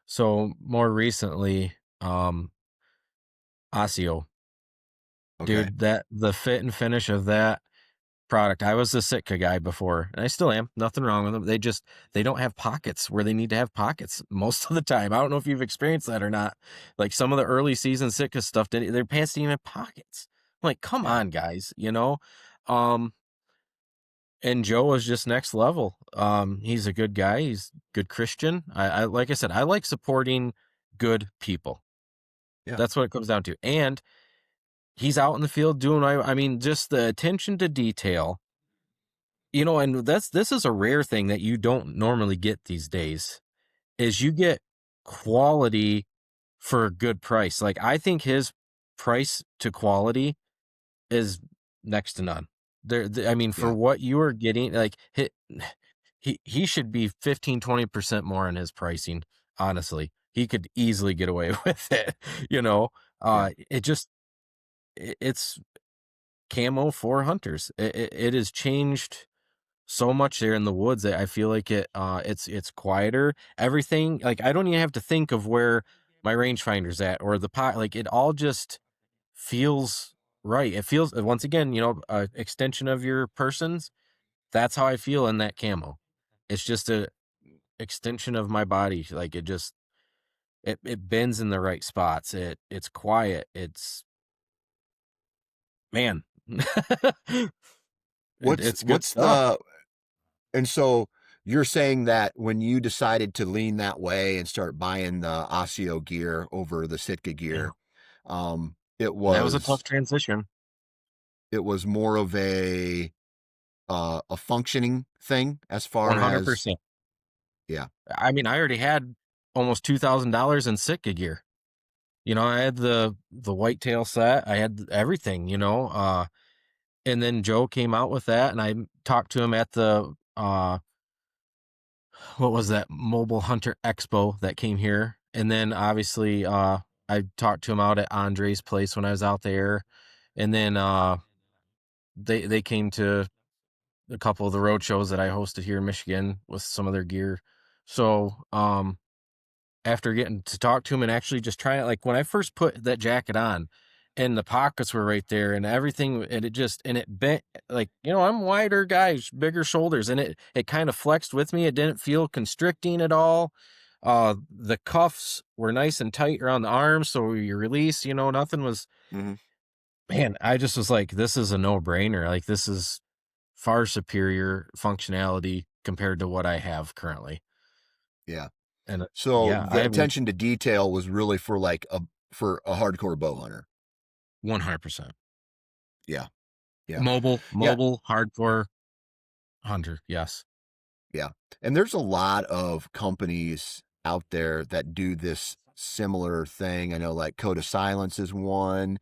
So more recently, Osseo. Okay. Dude, that the fit and finish of that product. I was a Sitka guy before, and I still am. Nothing wrong with them. They don't have pockets where they need to have pockets most of the time. I don't know if you've experienced that or not. Like some of the early season Sitka stuff, their pants didn't even have pockets. I'm like, come Yeah. on, guys. Um, and Joe was just next level. He's a good guy. He's good Christian. I like I said, I like supporting good people. Yeah. That's what it comes down to. And he's out in the field doing, I mean, just the attention to detail, and this is a rare thing that you don't normally get these days, is you get quality for a good price. Like, I think his price to quality is next to none. I mean, for Yeah. what you are getting, like, he should be 15-20% more in his pricing, honestly. He could easily get away with it, you know? Yeah. It just, it's camo for hunters. It has changed so much there in the woods that I feel like it's quieter. Everything, like, I don't even have to think of where my rangefinder's at or the pot. Like, it all just feels right. It feels, once again, a extension of your persons. That's how I feel in that camo. It's just a extension of my body. Like, it bends in the right spots. It's quiet. It's man. It's good What's stuff. the and so you're saying that when you decided to lean that way and start buying the Osseo gear over the Sitka Yeah. gear, And that was a tough transition. it was more of a functioning thing as far as 100%. yeah. I mean, I already had almost $2,000 in Sitka gear. I had the whitetail set. I had everything. And then Joe came out with that, and I talked to him at the what was that mobile hunter expo that came here. And then obviously I talked to him out at Andre's place when I was out there. And then they came to a couple of the road shows that I hosted here in Michigan with some of their gear. So after getting to talk to him and actually just try it, like when I first put that jacket on and the pockets were right there and everything, and it bent, like, I'm wider guys, bigger shoulders, and it kind of flexed with me. It didn't feel constricting at all. The cuffs were nice and tight around the arms, so you release, nothing was, Hmm. man, I just was like, this is a no-brainer. Like, this is far superior functionality compared to what I have currently. Yeah. And So yeah, I the have attention to detail was really for for a hardcore bow hunter. 100%. Yeah. Yeah. Mobile, Yeah. hardcore hunter, yes. Yeah. And there's a lot of companies out there that do this similar thing. I know like Code of Silence is one.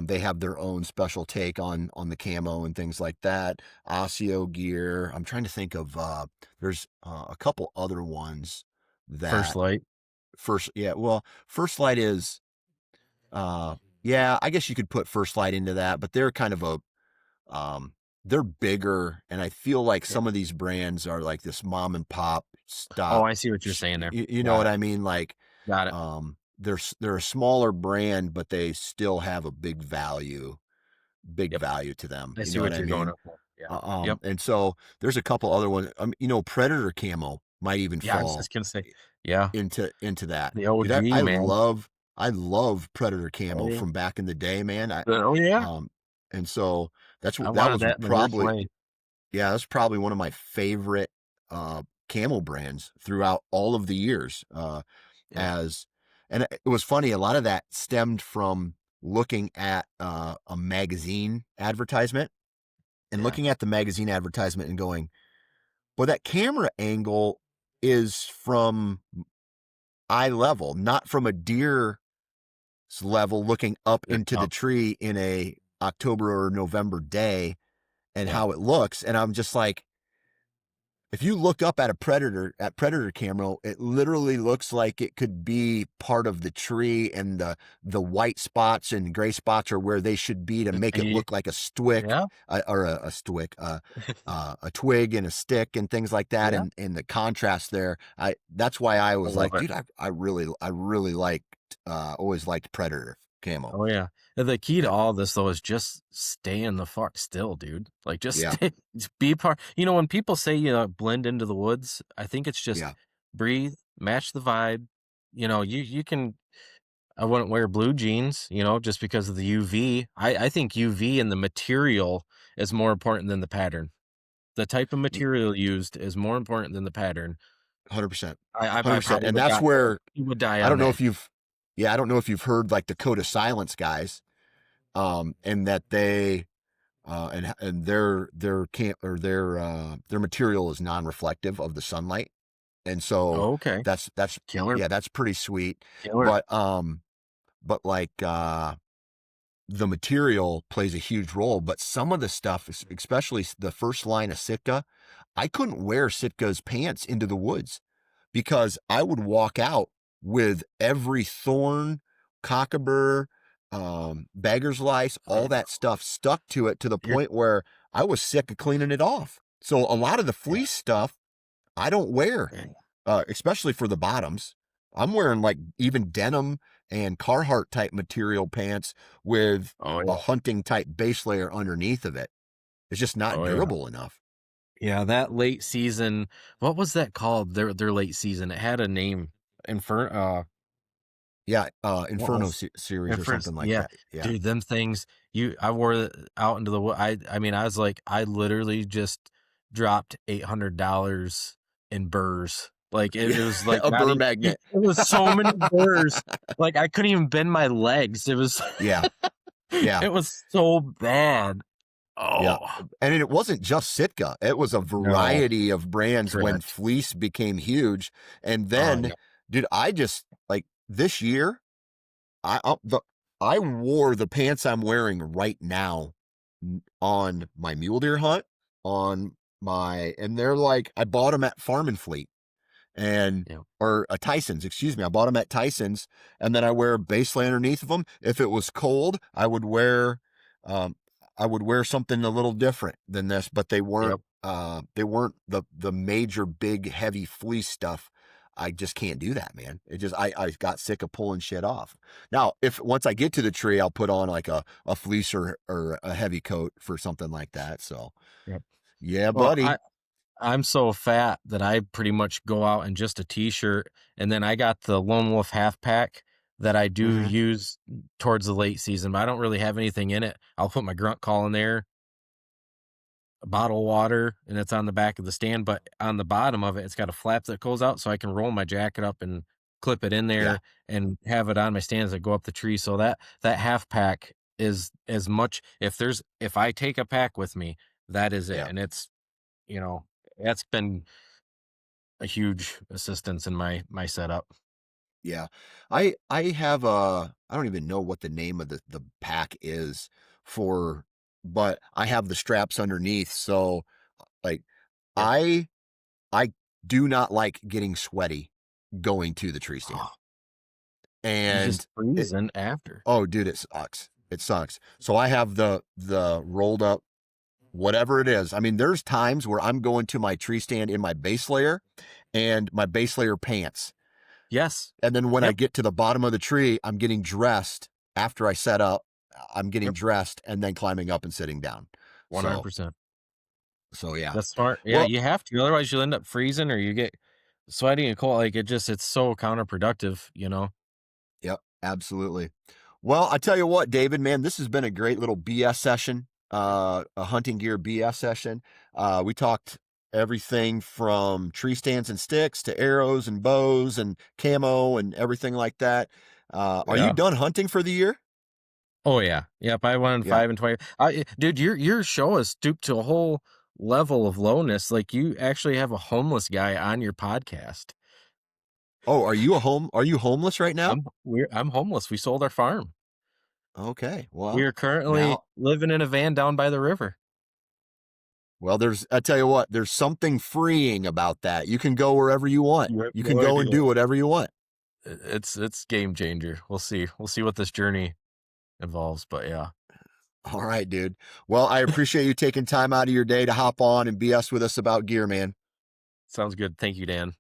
They have their own special take on the camo and things like that. Osseo Gear. I'm trying to think of there's a couple other ones First that Light. First Light is yeah, I guess you could put First Light into that, but they're kind of a um, they're bigger, and I feel like Yep. some of these brands are like this mom and pop Oh, stop. I see what you're saying there. You know Got what it. I mean? Like, Got it. they're a smaller brand, but they still have a big Yep. value to them. I You see know what what I you're going mean? up for. Yeah. Yep. And so there's a couple other ones. Predator camo might even Yeah, I was fall just gonna say, yeah, into that. the Dude, OG, man. I love Predator Oh, camo yeah. from back in the day, man. Oh, yeah. Um, and so I that wanted was that in the worst probably way. yeah, that's probably one of my favorite camo brands throughout all of the years. Yep. As and it was funny, a lot of that stemmed from looking at a magazine advertisement and Yeah. looking at the magazine advertisement and going, well, that camera angle is from eye level, not from a deer's level looking up Yep. into the tree in a October or November day and Yep. how it looks. And I'm just like, if you look up at predator camera, it literally looks like it could be part of the tree, and the white spots and gray spots are where they should be to make it Ye look like a stwick Yeah. or a stwick, a twig and a stick and things like that. Yeah. And the contrast there, that's why I I was love like, it. dude, I really liked, always liked predator camo. Oh, yeah. And the key to all this, though, is just staying the fuck still, dude. Like, just Yeah, stay, just be part. When people say blend into the woods, I think it's just yeah, breathe, match the vibe. You can. I wouldn't wear blue jeans, just because of the UV. I think UV and the material is more important than the pattern. The type of material used is more important than the pattern. 100%, I 100%. probably And would that's die. where You would die I on don't know that. if you've, yeah, I don't know if you've heard like the Code of Silence guys, and that they, and their can or their material is non-reflective of the sunlight, and so Oh, okay. that's Killer. yeah, that's pretty sweet. Killer. But like the material plays a huge role, but some of the stuff, especially the first line of Sitka, I couldn't wear Sitka's pants into the woods because I would walk out with every thorn, cockabur, bagger's lice, all that stuff stuck to it to the You're point where I was sick of cleaning it off. So a lot of the Yeah. fleece stuff I don't wear, Yeah. especially for the bottoms. I'm wearing like even denim and Carhartt type material pants with Oh, a yeah. hunting type base layer underneath of it. It's just not Oh, yeah. durable enough. Yeah, that late season, what was that called? Their late season. It had a name. Yeah, What Inferno was series or Inference? something like Yeah, that. Yeah. dude, them things. I wore it out into the wood. I mean, I was like, I literally just dropped $800 in burrs. Like it was like A not burr even. It magnet. was so many burrs. Like I couldn't even bend my legs. It was. Yeah, yeah, It was so bad. yeah. Oh And it wasn't just Sitka. It was a no, variety of brands when correct. fleece became huge. And Oh then, yeah, dude, I just like this year, I wore the pants I'm wearing right now on my mule deer hunt, and they're like, I bought them at Farm and Fleet and yeah, or Tyson's, excuse me. I bought them at Tyson's, and then I wear a base layer underneath of them. If it was cold, um, I would wear something a little different than this, but yep, they weren't the major big heavy fleece stuff. I just can't do that, man. I got sick of pulling shit off. Now, if once I get to the tree, I'll put on like a fleece or a heavy coat for something like that. So yep. yeah, Well, buddy. I'm so fat that I pretty much go out in just a t-shirt, and then I got the Lone Wolf half pack that I do Hmm. use towards the late season, but I don't really have anything in it. I'll put my grunt call in there, a bottle of water, and it's on the back of the stand, but on the bottom of it, it's got a flap that goes out so I can roll my jacket up and clip it in Yeah, there and have it on my stands that go up the tree. So that half pack is as much if I take a pack with me, that is it. yeah. And you know, that's been a huge assistance in my setup. Yeah. I have a I don't even know what the name of the pack is for, but I have the straps underneath. So like Yep. I I do not like getting sweaty going to the tree stand. Oh, you just And it, freeze in after. oh dude, it sucks. It sucks. So I have the rolled up whatever it is. I mean, there's times where I'm going to my tree stand in my base layer and my base layer pants. Yes. And then when I Yep. get to the bottom of the tree, I'm getting dressed after I set up. I'm getting Yep. dressed and then climbing up and sitting down. So, 100%. so yeah. That's smart. Yeah, Well, you have to, otherwise you'll end up freezing or you get sweaty and cold, like, it's so counterproductive, you know? yep, absolutely. Well, I tell you what, David, man, this has been a great little BS session, a hunting gear BS session. We talked everything from tree stands and sticks to arrows and bows and camo and everything like that. Are you Yeah. done hunting for the year? Oh, yeah. Yep, I went Yeah. 5 and 20. Dude, your show has stooped to a whole level of lowness, like, you actually have a homeless guy on your podcast. Oh, are you homeless right now? I'm homeless, we sold our farm. Okay. We Well, are currently now, living in a van down by the river. well, I tell you what, there's something freeing about that. You can go wherever you want. You have You can no go and idea. do whatever you want. It's game changer. We'll see. We'll see what this journey involves, but yeah. All right, dude. Well, I appreciate you taking time out of your day to hop on and BS with us about gear, man. Sounds good. Thank you, Dan.